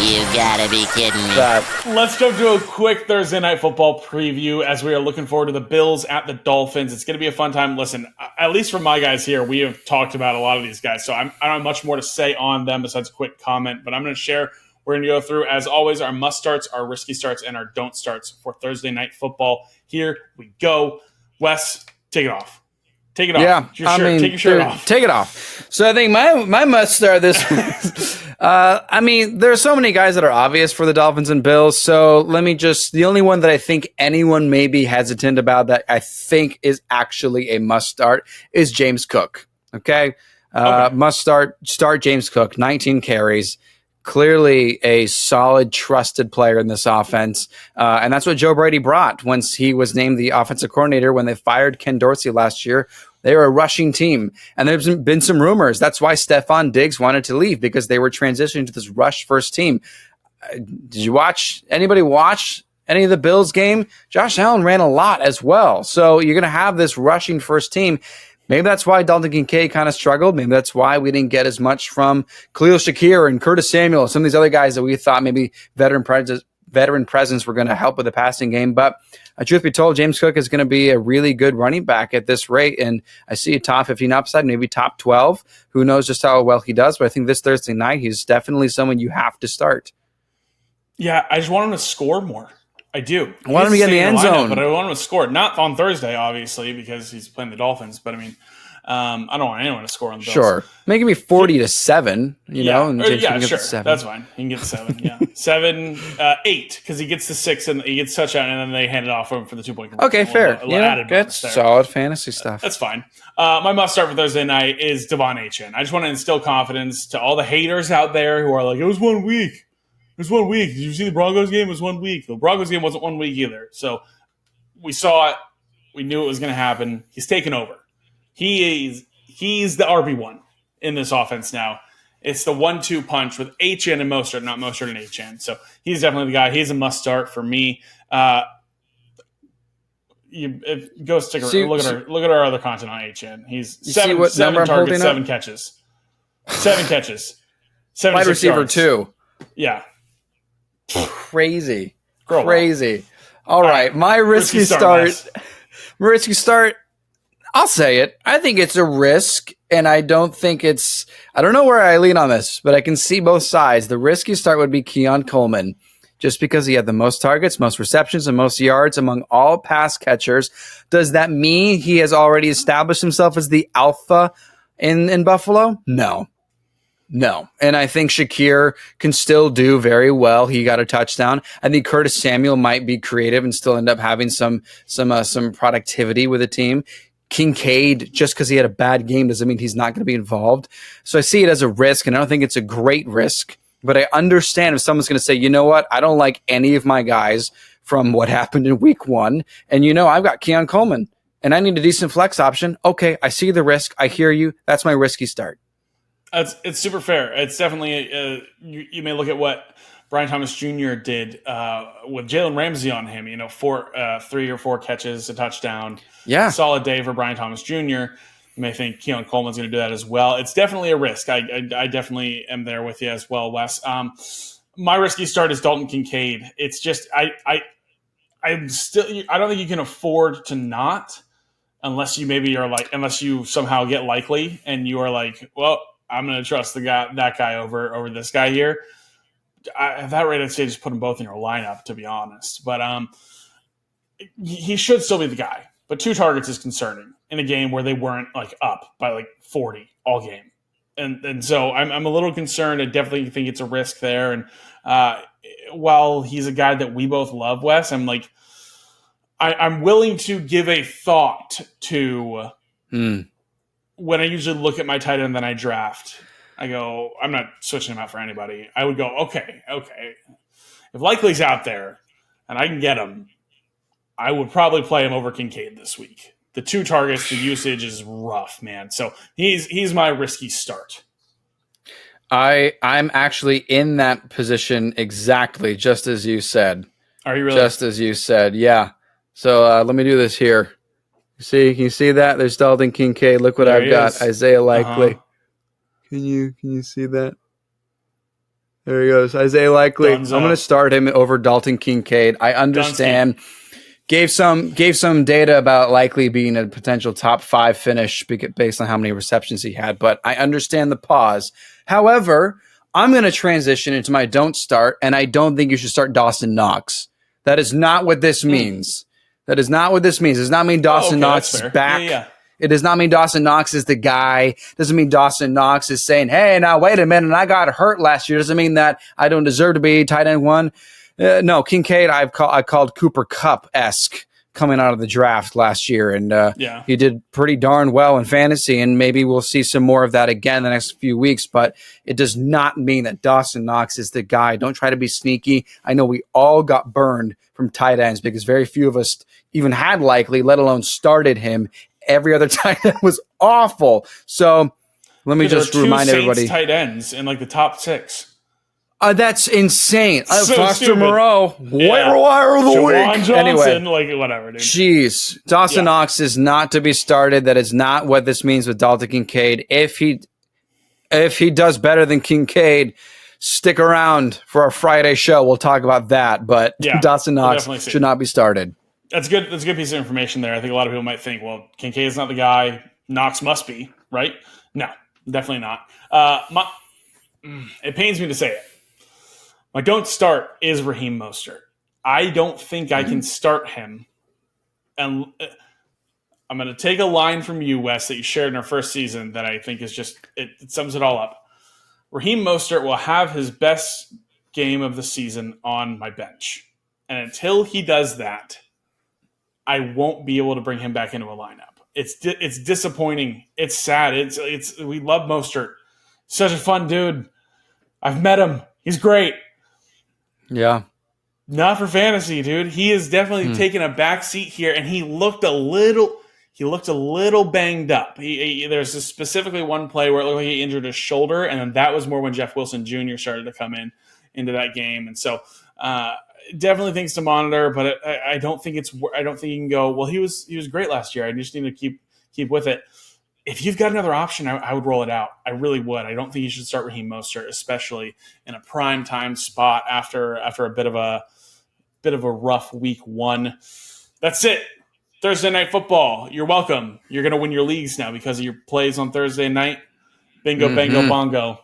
You gotta be kidding me. Let's jump to a quick Thursday Night Football preview as we are looking forward to the Bills at the Dolphins. It's going to be a fun time. Listen, at least for my guys here, we have talked about a lot of these guys, so I don't have much more to say on them besides a quick comment, but I'm going to share. We're going to go through, as always, our must starts, our risky starts, and our don't starts for Thursday Night Football. Here we go. Wes, take it off. Take it off. Yeah, take your shirt off. Take it off. So I think my must start this week. There are so many guys that are obvious for the Dolphins and Bills. So the only one that I think anyone may be hesitant about that I think is actually a must start is James Cook. Okay. Must start James Cook, 19 carries. Clearly a solid, trusted player in this offense. And that's what Joe Brady brought once he was named the offensive coordinator when they fired Ken Dorsey last year. They were a rushing team. And there's been some rumors. That's why Stephon Diggs wanted to leave, because they were transitioning to this rush first team. Anybody watch any of the Bills game? Josh Allen ran a lot as well. So you're going to have this rushing first team. Maybe that's why Dalton Kincaid kind of struggled. Maybe that's why we didn't get as much from Khalil Shakir and Curtis Samuel, some of these other guys that we thought maybe veteran presence were going to help with the passing game. But truth be told, James Cook is going to be a really good running back at this rate. And I see a top 15 upside, maybe top 12. Who knows just how well he does. But I think this Thursday night, he's definitely someone you have to start. Yeah, I just want him to score more. I do. I want him to get in the end zone. But I want him to score. Not on Thursday, obviously, because he's playing the Dolphins. But, I don't want anyone to score on the Bills. Sure. Making me 40-7, know. And James can get 7. That's fine. He can get 7, yeah. 7, 8, because he gets the 6, and he gets touchdown, and then they hand it off for the 2-point conversion. Okay, fair. Good, solid fantasy stuff. That's fine. My must-start for Thursday night is Devon Achane. I just want to instill confidence to all the haters out there who are like, it was 1 week. It was 1 week. Did you see the Broncos game? It was 1 week. The Broncos game wasn't 1 week either. So we saw it. We knew it was going to happen. He's taken over. He's the RB1 in this offense now. It's the 1-2 punch with Achane and Mostert, not Mostert and Achane. So he's definitely the guy. He's a must start for me. Go stick around. Look at our other content on Achane. He's seven targets, 7 catches. 7 catches. wide receiver yards. 2. Yeah. Crazy. Crazy. All right. My risky start. I'll say it. I think it's a risk, and I don't know where I lean on this, but I can see both sides. The risky start would be Keon Coleman, just because he had the most targets, most receptions, and most yards among all pass catchers. Does that mean he has already established himself as the alpha in Buffalo? No. And I think Shakir can still do very well. He got a touchdown. I think Curtis Samuel might be creative and still end up having some productivity with the team. Kincaid, just because he had a bad game doesn't mean he's not going to be involved. So I see it as a risk, and I don't think it's a great risk. But I understand if someone's going to say, you know what, I don't like any of my guys from what happened in week 1. And I've got Keon Coleman, and I need a decent flex option. Okay, I see the risk. I hear you. That's my risky start. It's super fair. It's definitely you may look at what Brian Thomas Jr. did with Jalen Ramsey on him. 3 or 4 catches, a touchdown. Yeah, solid day for Brian Thomas Jr. You may think Keon Coleman's going to do that as well. It's definitely a risk. I definitely am there with you as well, Wes. My risky start is Dalton Kincaid. It's just I don't think you can afford to not, unless you somehow get likely and you are like, well, I'm going to trust that guy over this guy here. At that rate, I'd say just put them both in your lineup, to be honest. But he should still be the guy. But 2 targets is concerning in a game where they weren't up by 40 all game. And so I'm a little concerned. I definitely think it's a risk there. And while he's a guy that we both love, Wes, I'm willing to give a thought to when I usually look at my tight end that I draft. I go, I'm not switching him out for anybody. I would go, okay. If Likely's out there and I can get him, I would probably play him over Kincaid this week. The 2 targets, the usage is rough, man. So he's my risky start. I'm actually in that position exactly, just as you said. Are you really? Just as you said, yeah. So let me do this here. Can you see that? There's Dalton Kincaid. Look what I've got. Isaiah Likely. Can you see that? There he goes. Isaiah Likely. Dunzo. I'm going to start him over Dalton Kincaid. I understand. Gave some data about Likely being a potential top 5 finish based on how many receptions he had, but I understand the pause. However, I'm going to transition into my don't start, and I don't think you should start Dawson Knox. That is not what this means. That is not what this means. It does not mean Dawson Knox is back. Yeah. It does not mean Dawson Knox is the guy. It doesn't mean Dawson Knox is saying, hey, now wait a minute, I got hurt last year. It doesn't mean that I don't deserve to be tight end 1. No, Kincaid, I called Cooper Kupp-esque coming out of the draft last year, and he did pretty darn well in fantasy, and maybe we'll see some more of that again the next few weeks, but it does not mean that Dawson Knox is the guy. Don't try to be sneaky. I know we all got burned from tight ends because very few of us even had Likely, let alone started him. Every other tight end was awful. So let me just remind everybody. Tight ends in like the top 6. That's insane. So Foster stupid. Moreau, wire of the Jawan week. Johnson, Anyway, like whatever, dude. Jeez, Dawson Knox is not to be started. That is not what this means with Dalton Kincaid. If he does better than Kincaid, stick around for our Friday show. We'll talk about that. But Dawson Knox should not be started. That's good. That's a good piece of information there. I think a lot of people might think, well, Kincaid's not the guy. Knox must be, right? No, definitely not. It pains me to say it. My don't start is Raheem Mostert. I don't think I can start him. And I'm going to take a line from you, Wes, that you shared in our first season that I think is just, it sums it all up. Raheem Mostert will have his best game of the season on my bench. And until he does that, I won't be able to bring him back into a lineup. It's disappointing. It's sad. We love Mostert. Such a fun dude. I've met him. He's great. Yeah. Not for fantasy, dude. He has definitely taken a back seat here, and he looked a little banged up. There's specifically one play where it looked like he injured his shoulder, and then that was more when Jeff Wilson Jr. started to come into that game. And so definitely things to monitor, but I don't think you can go, well, he was great last year. I just need to keep with it. If you've got another option, I would roll it out. I really would. I don't think you should start Raheem Mostert, especially in a prime time spot after a bit of a rough week 1. That's it. Thursday Night Football. You're welcome. You're going to win your leagues now because of your plays on Thursday night. Bingo, bango, bongo.